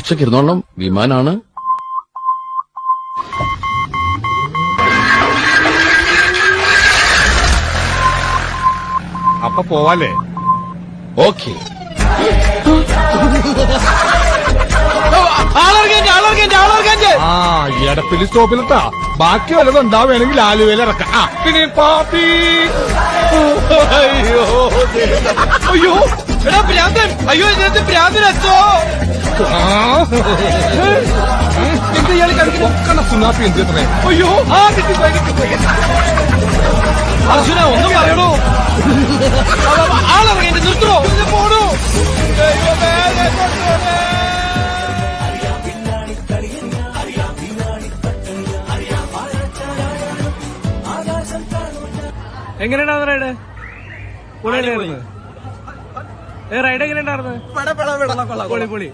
കുറച്ചൊക്കെ ഇരുന്നോളണം, വിമാനാണ്. അപ്പൊ പോവാല്ലേ? ഓക്കെ. ആ എടപ്പിലി സ്റ്റോപ്പിലിട്ടാ. ബാക്കി വല്ലതും ഉണ്ടാവുകയാണെങ്കിൽ ആലുവയിൽ ഇറക്കാം. പിന്നെ പാപ്പി. അയ്യോ അയ്യോ എടാ ഭ്രാന്തൻ, അയ്യോ ഇതിനകത്ത് ഭ്രാന്തനോ? എന്താ ഇയാൾ കളിക്കുന്ന സുനാപ്പി എന്ത്? അയ്യോ ആ കിട്ടിപ്പോയി. അർജുന ഒന്നും പറയണോ? ആളിറങ്ങി നിർത്തണോ? പോണോ? എങ്ങനെയുണ്ടായിരുന്നു റൈഡ്? പൊളിയായിരുന്നു. റൈഡ് എങ്ങനെയുണ്ടായിരുന്നു? പൊളി പൊളി.